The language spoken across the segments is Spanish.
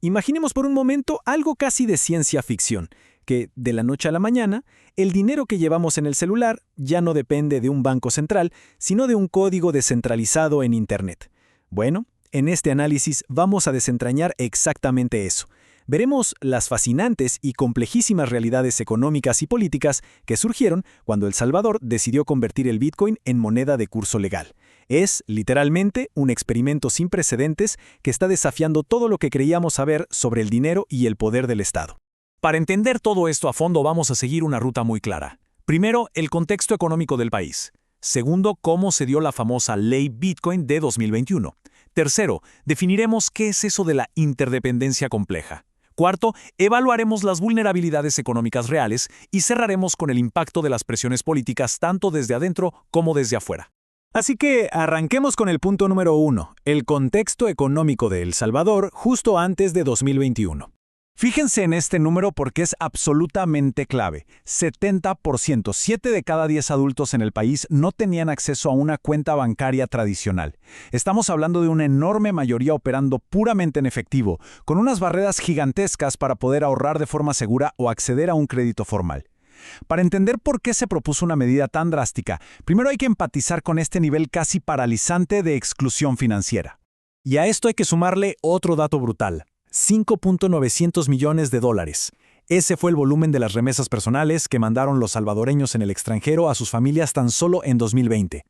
Imaginemos por un momento algo casi de ciencia ficción, que de la noche a la mañana, el dinero que llevamos en el celular ya no depende de un banco central, sino de un código descentralizado en Internet. Bueno, en este análisis vamos a desentrañar exactamente eso. Veremos las fascinantes y complejísimas realidades económicas y políticas que surgieron cuando El Salvador decidió convertir el Bitcoin en moneda de curso legal. Es, literalmente, un experimento sin precedentes que está desafiando todo lo que creíamos saber sobre el dinero y el poder del Estado. Para entender todo esto a fondo vamos a seguir una ruta muy clara. Primero, el contexto económico del país. Segundo, cómo se dio la famosa Ley Bitcoin de 2021. Tercero, definiremos qué es eso de la interdependencia compleja. Cuarto, evaluaremos las vulnerabilidades económicas reales y cerraremos con el impacto de las presiones políticas tanto desde adentro como desde afuera. Así que arranquemos con el punto número 1, el contexto económico de El Salvador justo antes de 2021. Fíjense en este número porque es absolutamente clave. 70%, 7 de cada 10 adultos en el país no tenían acceso a una cuenta bancaria tradicional. Estamos hablando de una enorme mayoría operando puramente en efectivo, con unas barreras gigantescas para poder ahorrar de forma segura o acceder a un crédito formal. Para entender por qué se propuso una medida tan drástica, primero hay que empatizar con este nivel casi paralizante de exclusión financiera. Y a esto hay que sumarle otro dato brutal. 5.900 millones de dólares. Ese fue el volumen de las remesas personales que mandaron los salvadoreños en el extranjero a sus familias tan solo en 2020.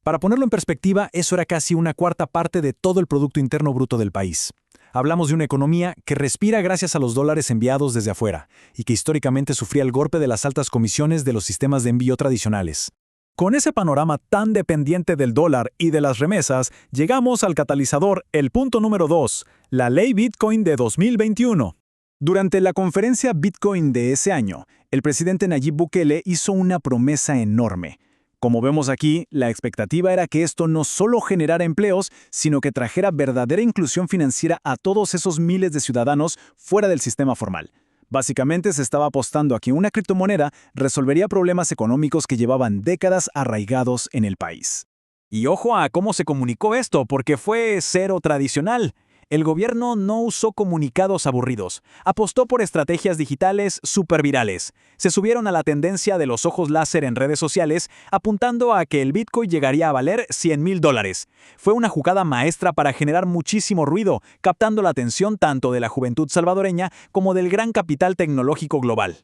Para ponerlo en perspectiva, eso era casi una cuarta parte de todo el Producto Interno Bruto del país. Hablamos de una economía que respira gracias a los dólares enviados desde afuera y que históricamente sufría el golpe de las altas comisiones de los sistemas de envío tradicionales. Con ese panorama tan dependiente del dólar y de las remesas, llegamos al catalizador, el punto número 2, la Ley Bitcoin de 2021. Durante la conferencia Bitcoin de ese año, el presidente Nayib Bukele hizo una promesa enorme. Como vemos aquí, la expectativa era que esto no solo generara empleos, sino que trajera verdadera inclusión financiera a todos esos miles de ciudadanos fuera del sistema formal. Básicamente se estaba apostando a que una criptomoneda resolvería problemas económicos que llevaban décadas arraigados en el país. Y ojo a cómo se comunicó esto, porque fue cero tradicional. El gobierno no usó comunicados aburridos, apostó por estrategias digitales supervirales. Se subieron a la tendencia de los ojos láser en redes sociales, apuntando a que el Bitcoin llegaría a valer $100,000. Fue una jugada maestra para generar muchísimo ruido, captando la atención tanto de la juventud salvadoreña como del gran capital tecnológico global.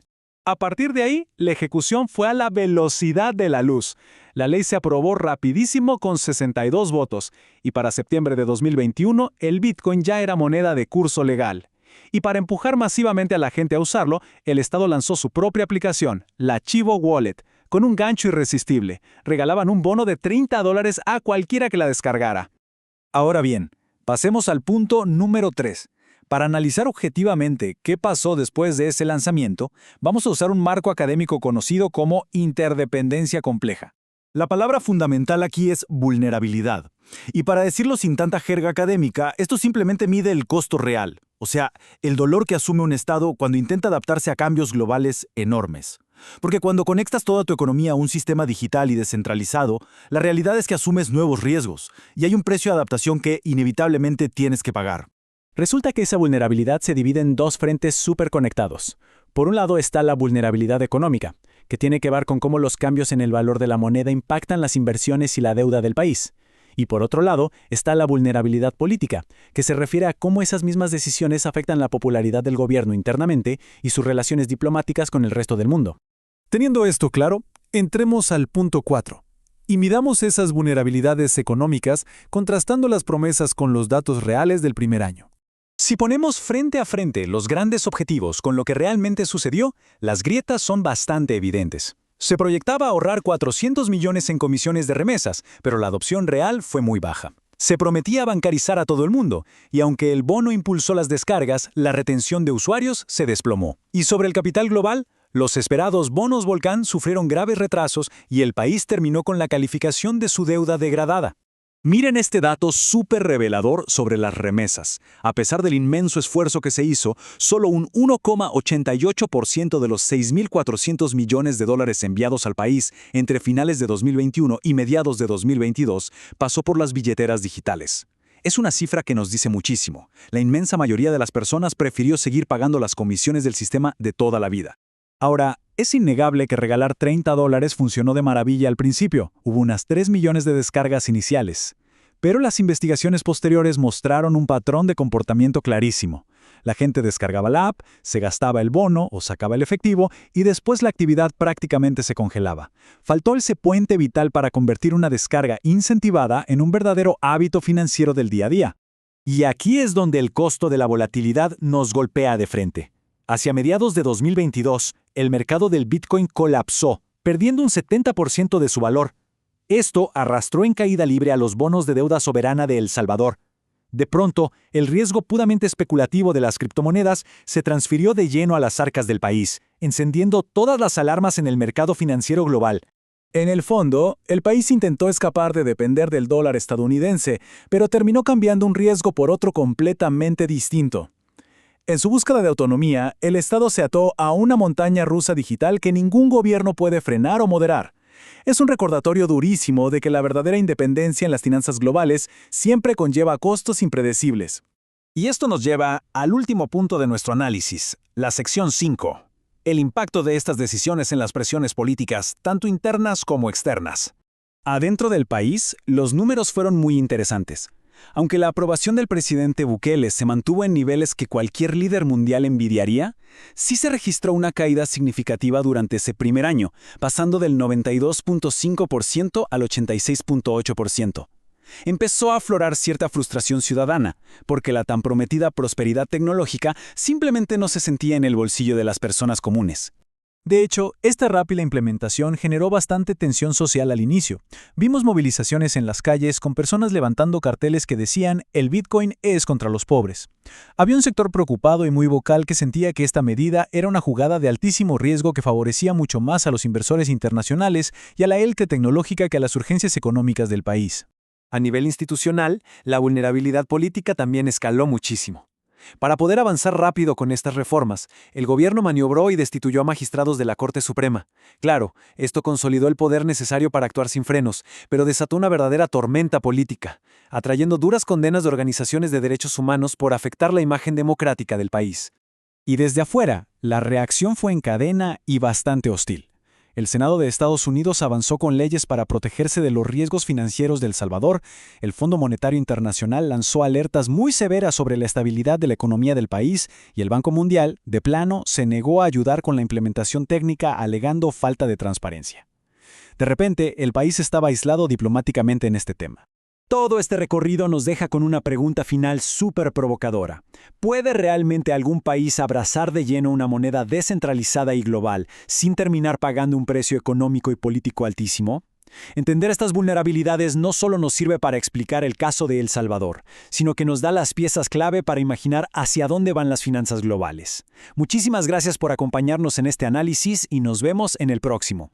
A partir de ahí, la ejecución fue a la velocidad de la luz. La ley se aprobó rapidísimo con 62 votos, y para septiembre de 2021 el Bitcoin ya era moneda de curso legal. Y para empujar masivamente a la gente a usarlo, el Estado lanzó su propia aplicación, la Chivo Wallet, con un gancho irresistible. Regalaban un bono de $30 a cualquiera que la descargara. Ahora bien, pasemos al punto número 3. Para analizar objetivamente qué pasó después de ese lanzamiento, vamos a usar un marco académico conocido como interdependencia compleja. La palabra fundamental aquí es vulnerabilidad. Y para decirlo sin tanta jerga académica, esto simplemente mide el costo real, o sea, el dolor que asume un Estado cuando intenta adaptarse a cambios globales enormes. Porque cuando conectas toda tu economía a un sistema digital y descentralizado, la realidad es que asumes nuevos riesgos, y hay un precio de adaptación que inevitablemente tienes que pagar. Resulta que esa vulnerabilidad se divide en dos frentes súper conectados. Por un lado está la vulnerabilidad económica, que tiene que ver con cómo los cambios en el valor de la moneda impactan las inversiones y la deuda del país. Y por otro lado está la vulnerabilidad política, que se refiere a cómo esas mismas decisiones afectan la popularidad del gobierno internamente y sus relaciones diplomáticas con el resto del mundo. Teniendo esto claro, entremos al punto 4. Y midamos esas vulnerabilidades económicas contrastando las promesas con los datos reales del primer año. Si ponemos frente a frente los grandes objetivos con lo que realmente sucedió, las grietas son bastante evidentes. Se proyectaba ahorrar 400 millones en comisiones de remesas, pero la adopción real fue muy baja. Se prometía bancarizar a todo el mundo, y aunque el bono impulsó las descargas, la retención de usuarios se desplomó. Y sobre el capital global, los esperados bonos Volcán sufrieron graves retrasos y el país terminó con la calificación de su deuda degradada. Miren este dato súper revelador sobre las remesas. A pesar del inmenso esfuerzo que se hizo, solo un 1,88% de los 6.400 millones de dólares enviados al país entre finales de 2021 y mediados de 2022 pasó por las billeteras digitales. Es una cifra que nos dice muchísimo. La inmensa mayoría de las personas prefirió seguir pagando las comisiones del sistema de toda la vida. Ahora, es innegable que regalar $30 funcionó de maravilla al principio. Hubo unas 3 millones de descargas iniciales. Pero las investigaciones posteriores mostraron un patrón de comportamiento clarísimo. La gente descargaba la app, se gastaba el bono o sacaba el efectivo y después la actividad prácticamente se congelaba. Faltó ese puente vital para convertir una descarga incentivada en un verdadero hábito financiero del día a día. Y aquí es donde el costo de la volatilidad nos golpea de frente. Hacia mediados de 2022, el mercado del Bitcoin colapsó, perdiendo un 70% de su valor. Esto arrastró en caída libre a los bonos de deuda soberana de El Salvador. De pronto, el riesgo puramente especulativo de las criptomonedas se transfirió de lleno a las arcas del país, encendiendo todas las alarmas en el mercado financiero global. En el fondo, el país intentó escapar de depender del dólar estadounidense, pero terminó cambiando un riesgo por otro completamente distinto. En su búsqueda de autonomía, el Estado se ató a una montaña rusa digital que ningún gobierno puede frenar o moderar. Es un recordatorio durísimo de que la verdadera independencia en las finanzas globales siempre conlleva costos impredecibles. Y esto nos lleva al último punto de nuestro análisis, la sección 5. El impacto de estas decisiones en las presiones políticas, tanto internas como externas. Adentro del país, los números fueron muy interesantes. Aunque la aprobación del presidente Bukele se mantuvo en niveles que cualquier líder mundial envidiaría, sí se registró una caída significativa durante ese primer año, pasando del 92.5% al 86.8%. Empezó a aflorar cierta frustración ciudadana, porque la tan prometida prosperidad tecnológica simplemente no se sentía en el bolsillo de las personas comunes. De hecho, esta rápida implementación generó bastante tensión social al inicio. Vimos movilizaciones en las calles con personas levantando carteles que decían «El Bitcoin es contra los pobres». Había un sector preocupado y muy vocal que sentía que esta medida era una jugada de altísimo riesgo que favorecía mucho más a los inversores internacionales y a la élite tecnológica que a las urgencias económicas del país. A nivel institucional, la vulnerabilidad política también escaló muchísimo. Para poder avanzar rápido con estas reformas, el gobierno maniobró y destituyó a magistrados de la Corte Suprema. Claro, esto consolidó el poder necesario para actuar sin frenos, pero desató una verdadera tormenta política, atrayendo duras condenas de organizaciones de derechos humanos por afectar la imagen democrática del país. Y desde afuera, la reacción fue en cadena y bastante hostil. El Senado de Estados Unidos avanzó con leyes para protegerse de los riesgos financieros de El Salvador, el Fondo Monetario Internacional lanzó alertas muy severas sobre la estabilidad de la economía del país y el Banco Mundial, de plano, se negó a ayudar con la implementación técnica alegando falta de transparencia. De repente, el país estaba aislado diplomáticamente en este tema. Todo este recorrido nos deja con una pregunta final súper provocadora. ¿Puede realmente algún país abrazar de lleno una moneda descentralizada y global sin terminar pagando un precio económico y político altísimo? Entender estas vulnerabilidades no solo nos sirve para explicar el caso de El Salvador, sino que nos da las piezas clave para imaginar hacia dónde van las finanzas globales. Muchísimas gracias por acompañarnos en este análisis y nos vemos en el próximo.